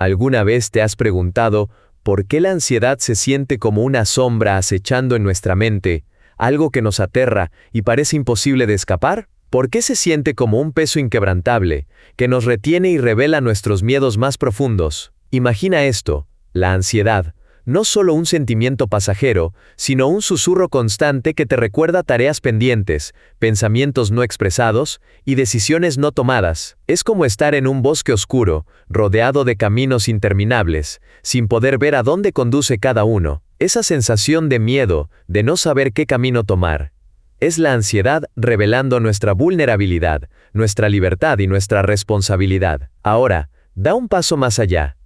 ¿Alguna vez te has preguntado por qué la ansiedad se siente como una sombra acechando en nuestra mente, algo que nos aterra y parece imposible de escapar? ¿Por qué se siente como un peso inquebrantable, que nos retiene y revela nuestros miedos más profundos? Imagina esto, la ansiedad, no solo un sentimiento pasajero, sino un susurro constante que te recuerda tareas pendientes, pensamientos no expresados y decisiones no tomadas. Es como estar en un bosque oscuro, rodeado de caminos interminables, sin poder ver a dónde conduce cada uno. Esa sensación de miedo, de no saber qué camino tomar. Es la ansiedad revelando nuestra vulnerabilidad, nuestra libertad y nuestra responsabilidad. Ahora, da un paso más allá.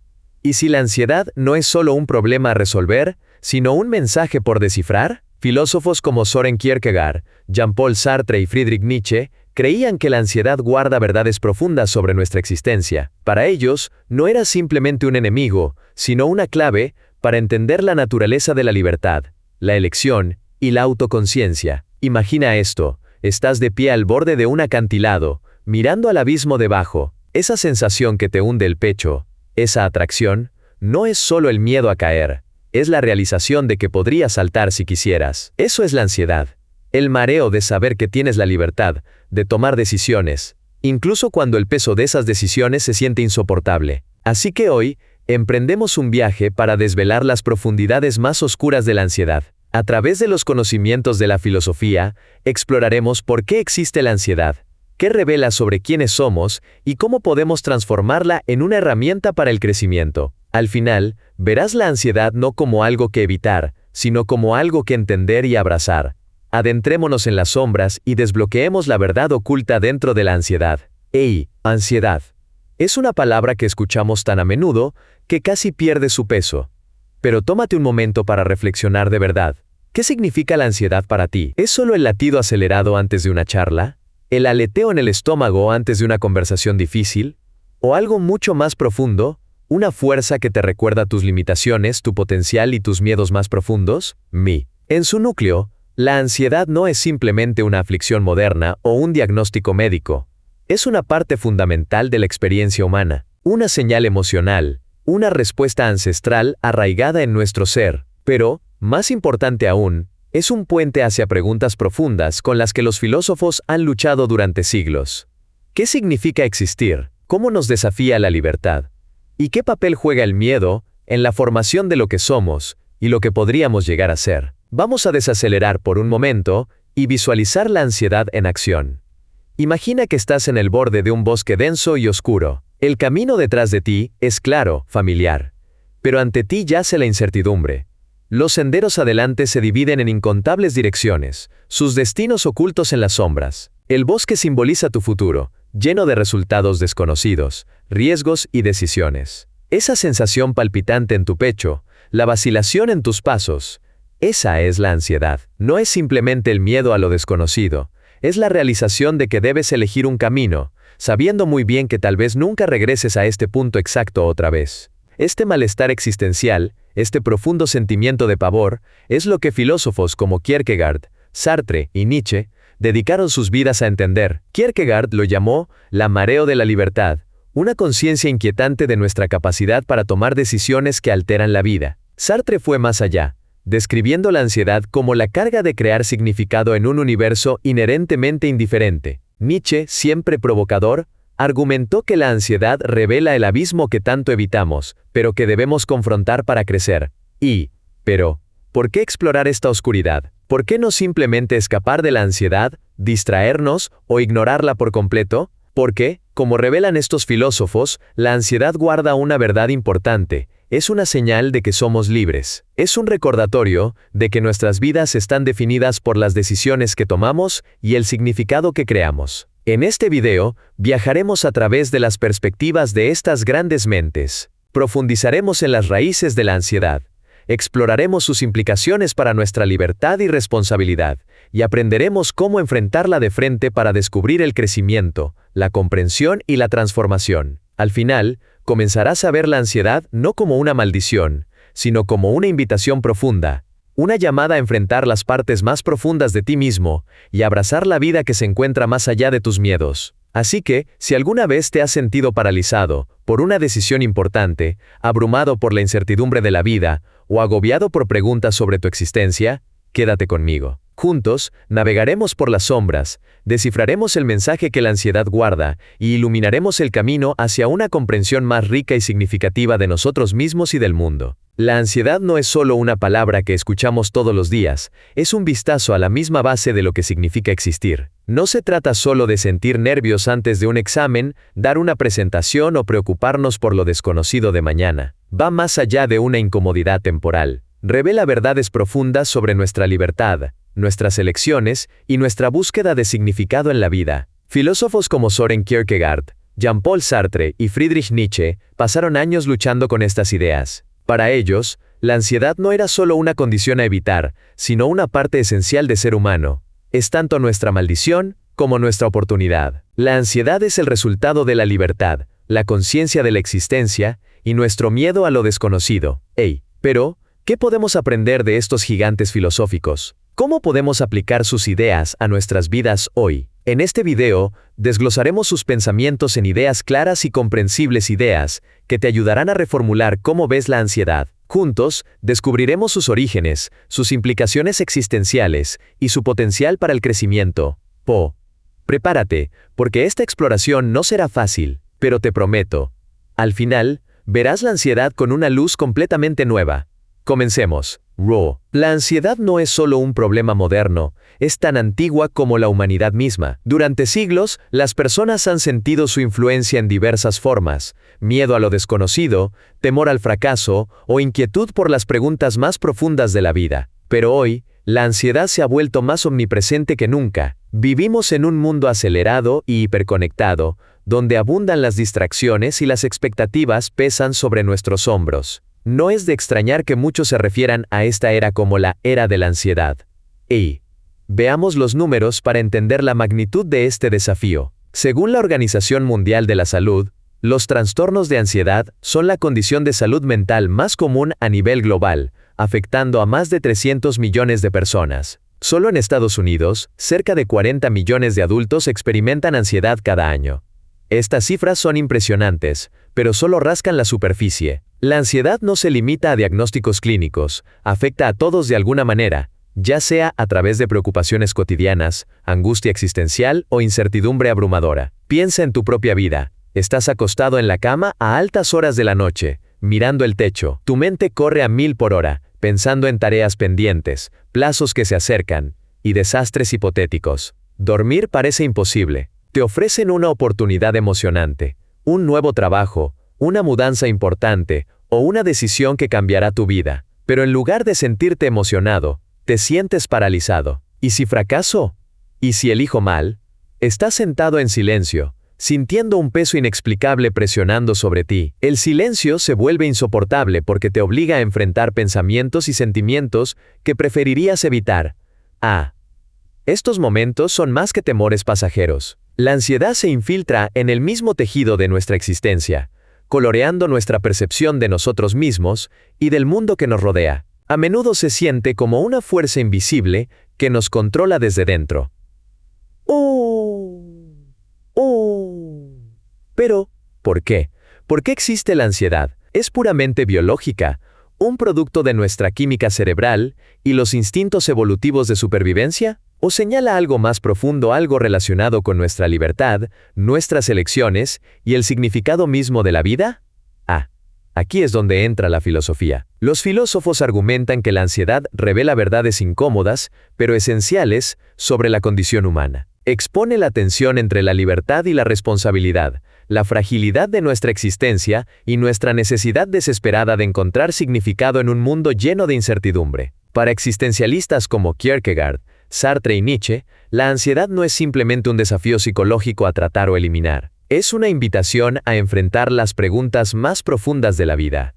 ¿Y si la ansiedad no es solo un problema a resolver, sino un mensaje por descifrar? Filósofos como Søren Kierkegaard, Jean-Paul Sartre y Friedrich Nietzsche creían que la ansiedad guarda verdades profundas sobre nuestra existencia. Para ellos, no era simplemente un enemigo, sino una clave para entender la naturaleza de la libertad, la elección y la autoconciencia. Imagina esto, estás de pie al borde de un acantilado, mirando al abismo debajo. Esa sensación que te hunde el pecho, esa atracción, no es solo el miedo a caer, es la realización de que podrías saltar si quisieras. Eso es la ansiedad, el mareo de saber que tienes la libertad de tomar decisiones, incluso cuando el peso de esas decisiones se siente insoportable. Así que hoy, emprendemos un viaje para desvelar las profundidades más oscuras de la ansiedad. A través de los conocimientos de la filosofía, exploraremos por qué existe la ansiedad, qué revela sobre quiénes somos y cómo podemos transformarla en una herramienta para el crecimiento. Al final, verás la ansiedad no como algo que evitar, sino como algo que entender y abrazar. Adentrémonos en las sombras y desbloqueemos la verdad oculta dentro de la ansiedad. ¡Ey! Ansiedad. Es una palabra que escuchamos tan a menudo que casi pierde su peso. Pero tómate un momento para reflexionar de verdad. ¿Qué significa la ansiedad para ti? ¿Es solo el latido acelerado antes de una charla? ¿El aleteo en el estómago antes de una conversación difícil? ¿O algo mucho más profundo? ¿Una fuerza que te recuerda tus limitaciones, tu potencial y tus miedos más profundos? En su núcleo, la ansiedad no es simplemente una aflicción moderna o un diagnóstico médico. Es una parte fundamental de la experiencia humana, una señal emocional, una respuesta ancestral arraigada en nuestro ser. Pero, más importante aún, es un puente hacia preguntas profundas con las que los filósofos han luchado durante siglos. ¿Qué significa existir? ¿Cómo nos desafía la libertad? ¿Y qué papel juega el miedo en la formación de lo que somos y lo que podríamos llegar a ser? Vamos a desacelerar por un momento y visualizar la ansiedad en acción. Imagina que estás en el borde de un bosque denso y oscuro. El camino detrás de ti es claro, familiar. Pero ante ti yace la incertidumbre. Los senderos adelante se dividen en incontables direcciones, sus destinos ocultos en las sombras. El bosque simboliza tu futuro, lleno de resultados desconocidos, riesgos y decisiones. Esa sensación palpitante en tu pecho, la vacilación en tus pasos, esa es la ansiedad. No es simplemente el miedo a lo desconocido, es la realización de que debes elegir un camino, sabiendo muy bien que tal vez nunca regreses a este punto exacto otra vez. Este malestar existencial, este profundo sentimiento de pavor, es lo que filósofos como Kierkegaard, Sartre y Nietzsche dedicaron sus vidas a entender. Kierkegaard lo llamó la mareo de la libertad, una conciencia inquietante de nuestra capacidad para tomar decisiones que alteran la vida. Sartre fue más allá, describiendo la ansiedad como la carga de crear significado en un universo inherentemente indiferente. Nietzsche, siempre provocador, argumentó que la ansiedad revela el abismo que tanto evitamos, pero que debemos confrontar para crecer. Pero, ¿por qué explorar esta oscuridad? ¿Por qué no simplemente escapar de la ansiedad, distraernos o ignorarla por completo? Porque, como revelan estos filósofos, la ansiedad guarda una verdad importante. Es una señal de que somos libres. Es un recordatorio de que nuestras vidas están definidas por las decisiones que tomamos y el significado que creamos. En este video, viajaremos a través de las perspectivas de estas grandes mentes. Profundizaremos en las raíces de la ansiedad. Exploraremos sus implicaciones para nuestra libertad y responsabilidad, y aprenderemos cómo enfrentarla de frente para descubrir el crecimiento, la comprensión y la transformación. Al final, comenzarás a ver la ansiedad no como una maldición, sino como una invitación profunda, una llamada a enfrentar las partes más profundas de ti mismo y abrazar la vida que se encuentra más allá de tus miedos. Así que, si alguna vez te has sentido paralizado por una decisión importante, abrumado por la incertidumbre de la vida, o agobiado por preguntas sobre tu existencia, quédate conmigo. Juntos, navegaremos por las sombras, descifraremos el mensaje que la ansiedad guarda, y iluminaremos el camino hacia una comprensión más rica y significativa de nosotros mismos y del mundo. La ansiedad no es solo una palabra que escuchamos todos los días, es un vistazo a la misma base de lo que significa existir. No se trata solo de sentir nervios antes de un examen, dar una presentación o preocuparnos por lo desconocido de mañana. Va más allá de una incomodidad temporal. Revela verdades profundas sobre nuestra libertad, nuestras elecciones y nuestra búsqueda de significado en la vida. Filósofos como Søren Kierkegaard, Jean-Paul Sartre y Friedrich Nietzsche pasaron años luchando con estas ideas. Para ellos, la ansiedad no era solo una condición a evitar, sino una parte esencial de ser humano. Es tanto nuestra maldición como nuestra oportunidad. La ansiedad es el resultado de la libertad, la conciencia de la existencia y nuestro miedo a lo desconocido. Pero, ¿qué podemos aprender de estos gigantes filosóficos? ¿Cómo podemos aplicar sus ideas a nuestras vidas hoy? En este video, desglosaremos sus pensamientos en ideas claras y comprensibles ideas que te ayudarán a reformular cómo ves la ansiedad. Juntos, descubriremos sus orígenes, sus implicaciones existenciales y su potencial para el crecimiento. Prepárate, porque esta exploración no será fácil, pero te prometo, al final, verás la ansiedad con una luz completamente nueva. Comencemos. La ansiedad no es solo un problema moderno, es tan antigua como la humanidad misma. Durante siglos, las personas han sentido su influencia en diversas formas: miedo a lo desconocido, temor al fracaso o inquietud por las preguntas más profundas de la vida. Pero hoy, la ansiedad se ha vuelto más omnipresente que nunca. Vivimos en un mundo acelerado y hiperconectado, donde abundan las distracciones y las expectativas pesan sobre nuestros hombros. No es de extrañar que muchos se refieran a esta era como la era de la ansiedad. Veamos los números para entender la magnitud de este desafío. Según la Organización Mundial de la Salud, los trastornos de ansiedad son la condición de salud mental más común a nivel global, afectando a más de 300 millones de personas. Solo en Estados Unidos, cerca de 40 millones de adultos experimentan ansiedad cada año. Estas cifras son impresionantes, pero solo rascan la superficie. La ansiedad no se limita a diagnósticos clínicos, afecta a todos de alguna manera, ya sea a través de preocupaciones cotidianas, angustia existencial o incertidumbre abrumadora. Piensa en tu propia vida. Estás acostado en la cama a altas horas de la noche, mirando el techo. Tu mente corre a 1000 por hora, pensando en tareas pendientes, plazos que se acercan y desastres hipotéticos. Dormir parece imposible. Te ofrecen una oportunidad emocionante, un nuevo trabajo, una mudanza importante o una decisión que cambiará tu vida. Pero en lugar de sentirte emocionado, te sientes paralizado. ¿Y si fracaso? ¿Y si elijo mal? Estás sentado en silencio, sintiendo un peso inexplicable presionando sobre ti. El silencio se vuelve insoportable porque te obliga a enfrentar pensamientos y sentimientos que preferirías evitar. Estos momentos son más que temores pasajeros. La ansiedad se infiltra en el mismo tejido de nuestra existencia, coloreando nuestra percepción de nosotros mismos y del mundo que nos rodea. A menudo se siente como una fuerza invisible que nos controla desde dentro. Pero, ¿por qué? ¿Por qué existe la ansiedad? Es puramente biológica, un producto de nuestra química cerebral y los instintos evolutivos de supervivencia. ¿O señala algo más profundo, algo relacionado con nuestra libertad, nuestras elecciones y el significado mismo de la vida? Aquí es donde entra la filosofía. Los filósofos argumentan que la ansiedad revela verdades incómodas, pero esenciales, sobre la condición humana. Expone la tensión entre la libertad y la responsabilidad, la fragilidad de nuestra existencia y nuestra necesidad desesperada de encontrar significado en un mundo lleno de incertidumbre. Para existencialistas como Kierkegaard, Sartre y Nietzsche, la ansiedad no es simplemente un desafío psicológico a tratar o eliminar. Es una invitación a enfrentar las preguntas más profundas de la vida.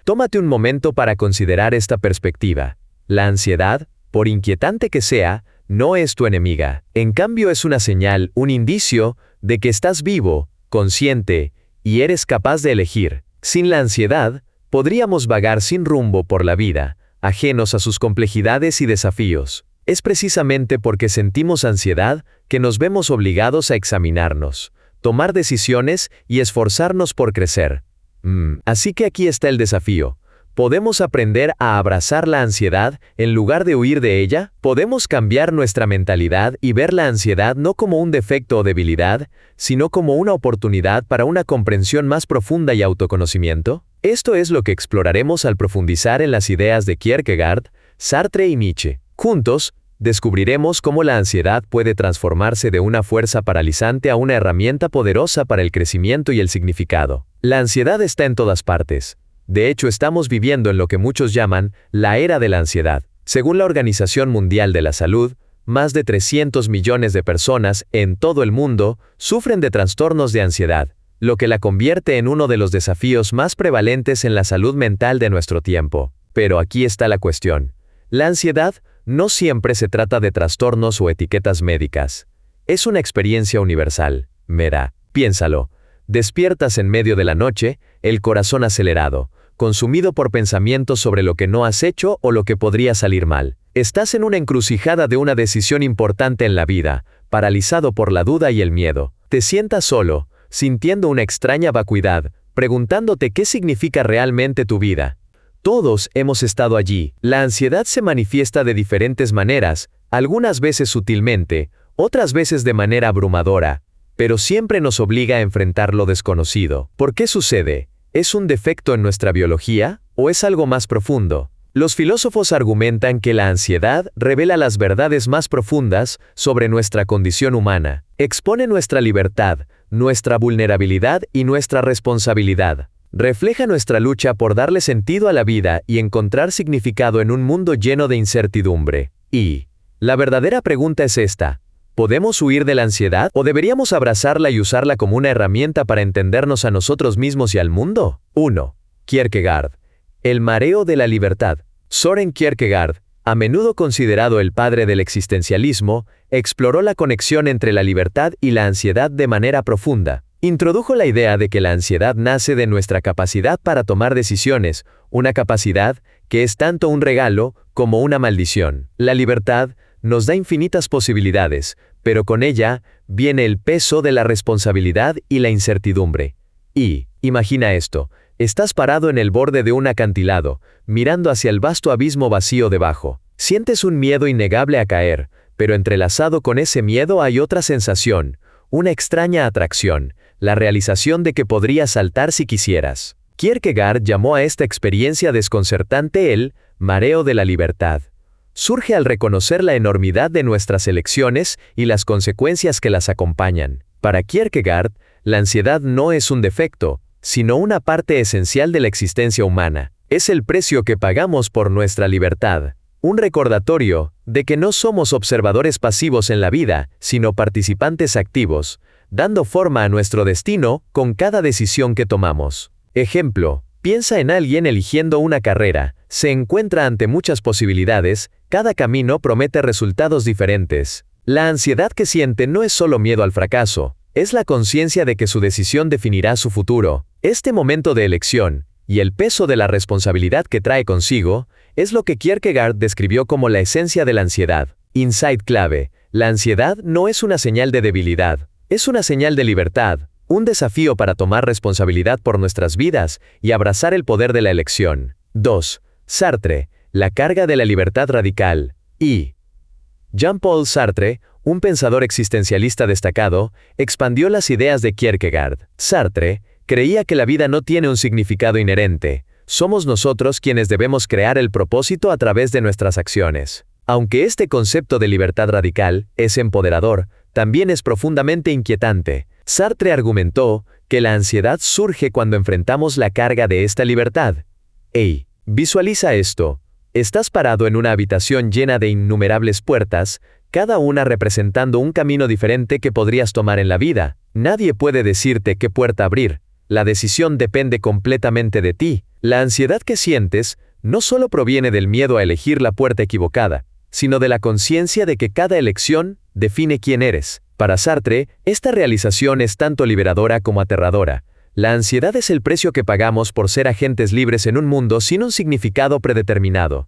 Tómate un momento para considerar esta perspectiva. La ansiedad, por inquietante que sea, no es tu enemiga. En cambio es una señal, un indicio, de que estás vivo, consciente, y eres capaz de elegir. Sin la ansiedad, podríamos vagar sin rumbo por la vida, ajenos a sus complejidades y desafíos. Es precisamente porque sentimos ansiedad que nos vemos obligados a examinarnos, tomar decisiones y esforzarnos por crecer. Así que aquí está el desafío. ¿Podemos aprender a abrazar la ansiedad en lugar de huir de ella? ¿Podemos cambiar nuestra mentalidad y ver la ansiedad no como un defecto o debilidad, sino como una oportunidad para una comprensión más profunda y autoconocimiento? Esto es lo que exploraremos al profundizar en las ideas de Kierkegaard, Sartre y Nietzsche. Juntos, descubriremos cómo la ansiedad puede transformarse de una fuerza paralizante a una herramienta poderosa para el crecimiento y el significado. La ansiedad está en todas partes. De hecho, estamos viviendo en lo que muchos llaman la era de la ansiedad. Según la Organización Mundial de la Salud, más de 300 millones de personas en todo el mundo sufren de trastornos de ansiedad, lo que la convierte en uno de los desafíos más prevalentes en la salud mental de nuestro tiempo. Pero aquí está la cuestión. La ansiedad no siempre se trata de trastornos o etiquetas médicas. Es una experiencia universal. Mira, piénsalo. Despiertas en medio de la noche, el corazón acelerado, consumido por pensamientos sobre lo que no has hecho o lo que podría salir mal. Estás en una encrucijada de una decisión importante en la vida, paralizado por la duda y el miedo. Te sientas solo, sintiendo una extraña vacuidad, preguntándote qué significa realmente tu vida. Todos hemos estado allí. La ansiedad se manifiesta de diferentes maneras, algunas veces sutilmente, otras veces de manera abrumadora, pero siempre nos obliga a enfrentar lo desconocido. ¿Por qué sucede? ¿Es un defecto en nuestra biología o es algo más profundo? Los filósofos argumentan que la ansiedad revela las verdades más profundas sobre nuestra condición humana. Expone nuestra libertad, nuestra vulnerabilidad y nuestra responsabilidad. Refleja nuestra lucha por darle sentido a la vida y encontrar significado en un mundo lleno de incertidumbre. Y la verdadera pregunta es esta: ¿podemos huir de la ansiedad o deberíamos abrazarla y usarla como una herramienta para entendernos a nosotros mismos y al mundo? 1. Kierkegaard. El mareo de la libertad. Søren Kierkegaard, a menudo considerado el padre del existencialismo, exploró la conexión entre la libertad y la ansiedad de manera profunda. Introdujo la idea de que la ansiedad nace de nuestra capacidad para tomar decisiones, una capacidad que es tanto un regalo como una maldición. La libertad nos da infinitas posibilidades, pero con ella viene el peso de la responsabilidad y la incertidumbre. Y, imagina esto, estás parado en el borde de un acantilado, mirando hacia el vasto abismo vacío debajo. Sientes un miedo innegable a caer, pero entrelazado con ese miedo hay otra sensación, una extraña atracción, la realización de que podrías saltar si quisieras. Kierkegaard llamó a esta experiencia desconcertante el mareo de la libertad. Surge al reconocer la enormidad de nuestras elecciones y las consecuencias que las acompañan. Para Kierkegaard, la ansiedad no es un defecto, sino una parte esencial de la existencia humana. Es el precio que pagamos por nuestra libertad. Un recordatorio de que no somos observadores pasivos en la vida, sino participantes activos, dando forma a nuestro destino con cada decisión que tomamos. Ejemplo, piensa en alguien eligiendo una carrera. Se encuentra ante muchas posibilidades, cada camino promete resultados diferentes. La ansiedad que siente no es solo miedo al fracaso, es la conciencia de que su decisión definirá su futuro. Este momento de elección, y el peso de la responsabilidad que trae consigo, es lo que Kierkegaard describió como la esencia de la ansiedad. Insight clave: la ansiedad no es una señal de debilidad, es una señal de libertad, un desafío para tomar responsabilidad por nuestras vidas y abrazar el poder de la elección. 2. Sartre, la carga de la libertad radical. Y Jean-Paul Sartre, un pensador existencialista destacado, expandió las ideas de Kierkegaard. Sartre creía que la vida no tiene un significado inherente. Somos nosotros quienes debemos crear el propósito a través de nuestras acciones. Aunque este concepto de libertad radical es empoderador, también es profundamente inquietante. Sartre argumentó que la ansiedad surge cuando enfrentamos la carga de esta libertad. Hey, visualiza esto. Estás parado en una habitación llena de innumerables puertas, cada una representando un camino diferente que podrías tomar en la vida. Nadie puede decirte qué puerta abrir. La decisión depende completamente de ti. La ansiedad que sientes no solo proviene del miedo a elegir la puerta equivocada, sino de la conciencia de que cada elección define quién eres. Para Sartre, esta realización es tanto liberadora como aterradora. La ansiedad es el precio que pagamos por ser agentes libres en un mundo sin un significado predeterminado.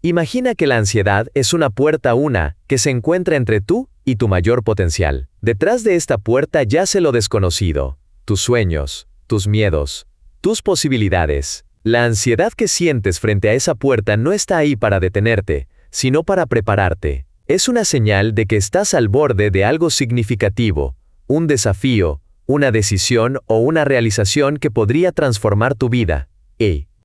Imagina que la ansiedad es una puerta que se encuentra entre tú y tu mayor potencial. Detrás de esta puerta yace lo desconocido, tus sueños, tus miedos, tus posibilidades. La ansiedad que sientes frente a esa puerta no está ahí para detenerte, sino para prepararte. Es una señal de que estás al borde de algo significativo, un desafío, una decisión o una realización que podría transformar tu vida.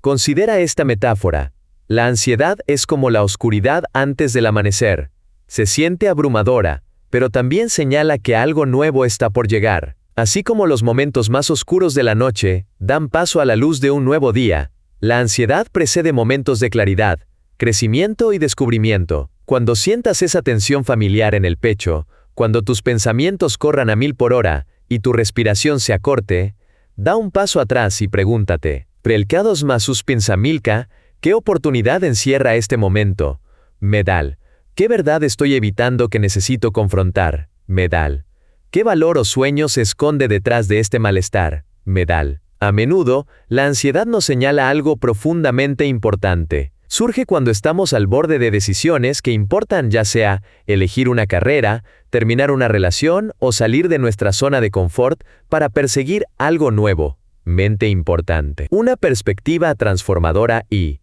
Considera esta metáfora. La ansiedad es como la oscuridad antes del amanecer. Se siente abrumadora, pero también señala que algo nuevo está por llegar. Así como los momentos más oscuros de la noche dan paso a la luz de un nuevo día, la ansiedad precede momentos de claridad, crecimiento y descubrimiento. Cuando sientas esa tensión familiar en el pecho, cuando tus pensamientos corran a 1000 por hora y tu respiración se acorte, da un paso atrás y pregúntate, «Prelkados masus pensamilka, ¿qué oportunidad encierra este momento? Medal, ¿qué verdad estoy evitando que necesito confrontar? Medal, ¿qué valor o sueño se esconde detrás de este malestar? Medal». A menudo, la ansiedad nos señala algo profundamente importante. Surge cuando estamos al borde de decisiones que importan, ya sea elegir una carrera, terminar una relación o salir de nuestra zona de confort para perseguir algo nuevo. Mente importante. Una perspectiva transformadora y...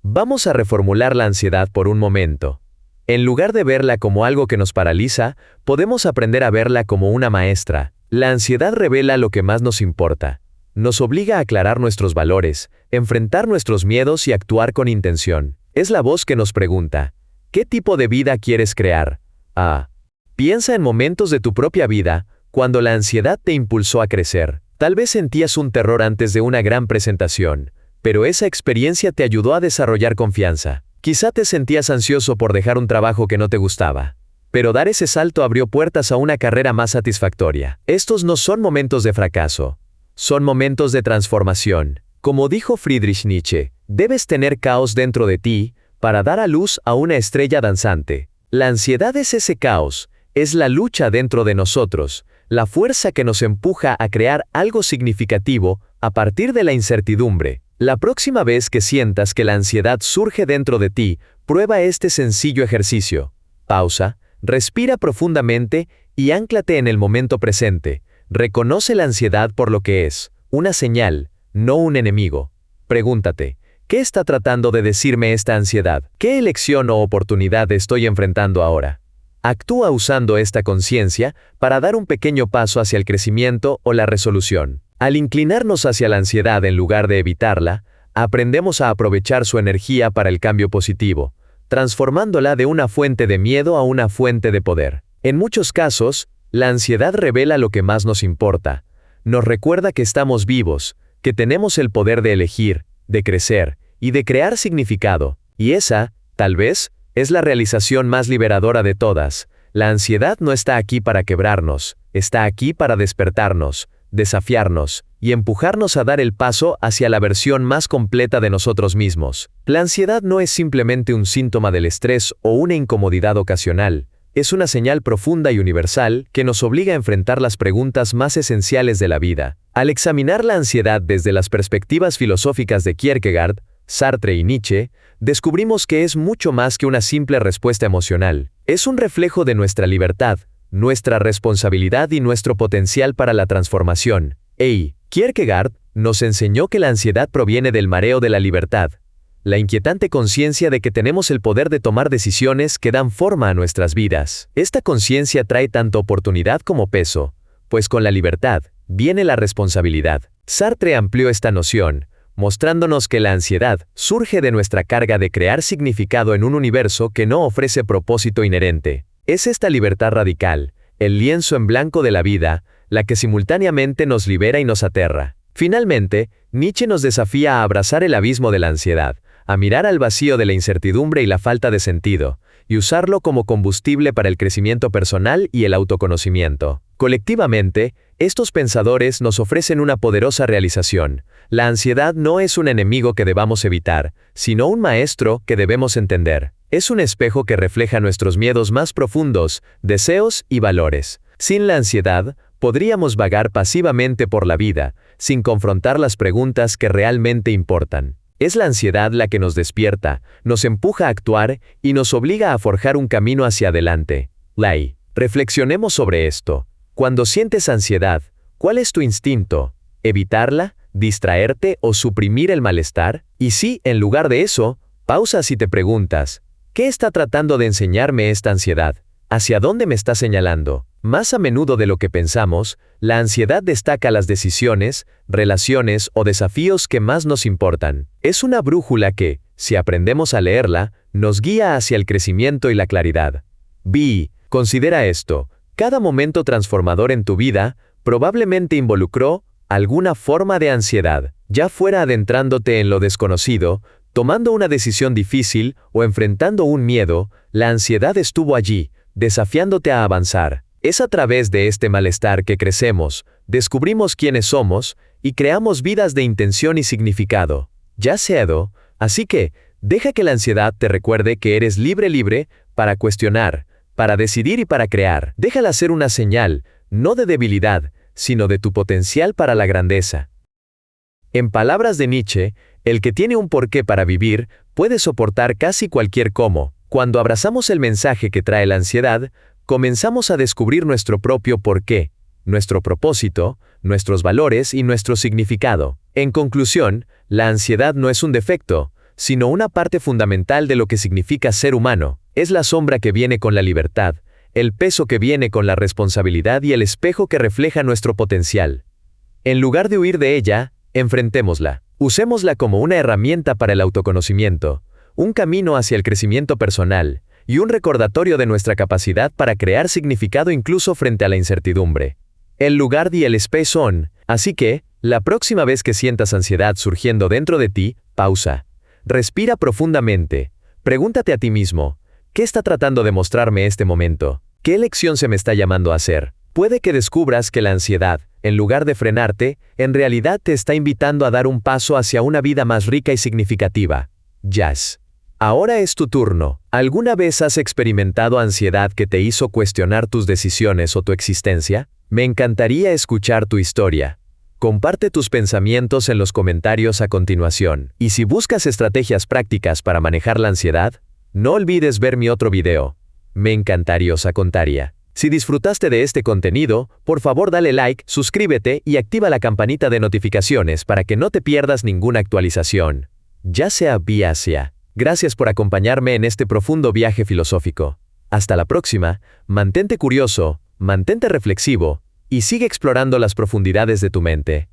Vamos a reformular la ansiedad por un momento. En lugar de verla como algo que nos paraliza, podemos aprender a verla como una maestra. La ansiedad revela lo que más nos importa. Nos obliga a aclarar nuestros valores, enfrentar nuestros miedos y actuar con intención. Es la voz que nos pregunta, ¿qué tipo de vida quieres crear? Piensa en momentos de tu propia vida, cuando la ansiedad te impulsó a crecer. Tal vez sentías un terror antes de una gran presentación, pero esa experiencia te ayudó a desarrollar confianza. Quizá te sentías ansioso por dejar un trabajo que no te gustaba, pero dar ese salto abrió puertas a una carrera más satisfactoria. Estos no son momentos de fracaso. Son momentos de transformación. Como dijo Friedrich Nietzsche, debes tener caos dentro de ti para dar a luz a una estrella danzante. La ansiedad es ese caos, es la lucha dentro de nosotros, la fuerza que nos empuja a crear algo significativo a partir de la incertidumbre. La próxima vez que sientas que la ansiedad surge dentro de ti, prueba este sencillo ejercicio. Pausa, respira profundamente y ánclate en el momento presente. Reconoce la ansiedad por lo que es, una señal, no un enemigo. Pregúntate, ¿qué está tratando de decirme esta ansiedad? ¿Qué elección o oportunidad estoy enfrentando ahora? Actúa usando esta conciencia para dar un pequeño paso hacia el crecimiento o la resolución. Al inclinarnos hacia la ansiedad en lugar de evitarla, aprendemos a aprovechar su energía para el cambio positivo, transformándola de una fuente de miedo a una fuente de poder. En muchos casos, la ansiedad revela lo que más nos importa. Nos recuerda que estamos vivos, que tenemos el poder de elegir, de crecer y de crear significado. Y esa, tal vez, es la realización más liberadora de todas. La ansiedad no está aquí para quebrarnos, está aquí para despertarnos, desafiarnos y empujarnos a dar el paso hacia la versión más completa de nosotros mismos. La ansiedad no es simplemente un síntoma del estrés o una incomodidad ocasional. Es una señal profunda y universal que nos obliga a enfrentar las preguntas más esenciales de la vida. Al examinar la ansiedad desde las perspectivas filosóficas de Kierkegaard, Sartre y Nietzsche, descubrimos que es mucho más que una simple respuesta emocional. Es un reflejo de nuestra libertad, nuestra responsabilidad y nuestro potencial para la transformación. Kierkegaard nos enseñó que la ansiedad proviene del mareo de la libertad, la inquietante conciencia de que tenemos el poder de tomar decisiones que dan forma a nuestras vidas. Esta conciencia trae tanto oportunidad como peso, pues con la libertad viene la responsabilidad. Sartre amplió esta noción, mostrándonos que la ansiedad surge de nuestra carga de crear significado en un universo que no ofrece propósito inherente. Es esta libertad radical, el lienzo en blanco de la vida, la que simultáneamente nos libera y nos aterra. Finalmente, Nietzsche nos desafía a abrazar el abismo de la ansiedad, a mirar al vacío de la incertidumbre y la falta de sentido, y usarlo como combustible para el crecimiento personal y el autoconocimiento. Colectivamente, estos pensadores nos ofrecen una poderosa realización. La ansiedad no es un enemigo que debamos evitar, sino un maestro que debemos entender. Es un espejo que refleja nuestros miedos más profundos, deseos y valores. Sin la ansiedad, podríamos vagar pasivamente por la vida, sin confrontar las preguntas que realmente importan. Es la ansiedad la que nos despierta, nos empuja a actuar y nos obliga a forjar un camino hacia adelante. Reflexionemos sobre esto. Cuando sientes ansiedad, ¿cuál es tu instinto? ¿Evitarla, distraerte o suprimir el malestar? Y si, en lugar de eso, pausas y te preguntas, ¿qué está tratando de enseñarme esta ansiedad? ¿Hacia dónde me está señalando? Más a menudo de lo que pensamos, la ansiedad destaca las decisiones, relaciones o desafíos que más nos importan. Es una brújula que, si aprendemos a leerla, nos guía hacia el crecimiento y la claridad. Considera esto. Cada momento transformador en tu vida probablemente involucró alguna forma de ansiedad, ya fuera adentrándote en lo desconocido, tomando una decisión difícil o enfrentando un miedo. La ansiedad estuvo allí, desafiándote a avanzar. Es a través de este malestar que crecemos, descubrimos quiénes somos y creamos vidas de intención y significado. Así que, deja que la ansiedad te recuerde que eres libre para cuestionar, para decidir y para crear. Déjala ser una señal, no de debilidad, sino de tu potencial para la grandeza. En palabras de Nietzsche, el que tiene un porqué para vivir puede soportar casi cualquier cómo. Cuando abrazamos el mensaje que trae la ansiedad, comenzamos a descubrir nuestro propio porqué, nuestro propósito, nuestros valores y nuestro significado. En conclusión, la ansiedad no es un defecto, sino una parte fundamental de lo que significa ser humano. Es la sombra que viene con la libertad, el peso que viene con la responsabilidad y el espejo que refleja nuestro potencial. En lugar de huir de ella, enfrentémosla. Usémosla como una herramienta para el autoconocimiento, un camino hacia el crecimiento personal y un recordatorio de nuestra capacidad para crear significado incluso frente a la incertidumbre. El lugar y el space son. Así que, la próxima vez que sientas ansiedad surgiendo dentro de ti, pausa. Respira profundamente. Pregúntate a ti mismo, ¿qué está tratando de mostrarme este momento? ¿Qué lección se me está llamando a hacer? Puede que descubras que la ansiedad, en lugar de frenarte, en realidad te está invitando a dar un paso hacia una vida más rica y significativa. Ahora es tu turno. ¿Alguna vez has experimentado ansiedad que te hizo cuestionar tus decisiones o tu existencia? Me encantaría escuchar tu historia. Comparte tus pensamientos en los comentarios a continuación. Y si buscas estrategias prácticas para manejar la ansiedad, no olvides ver mi otro video. Me encantaría os contaría. Si disfrutaste de este contenido, por favor dale like, suscríbete y activa la campanita de notificaciones para que no te pierdas ninguna actualización. Gracias por acompañarme en este profundo viaje filosófico. Hasta la próxima, mantente curioso, mantente reflexivo y sigue explorando las profundidades de tu mente.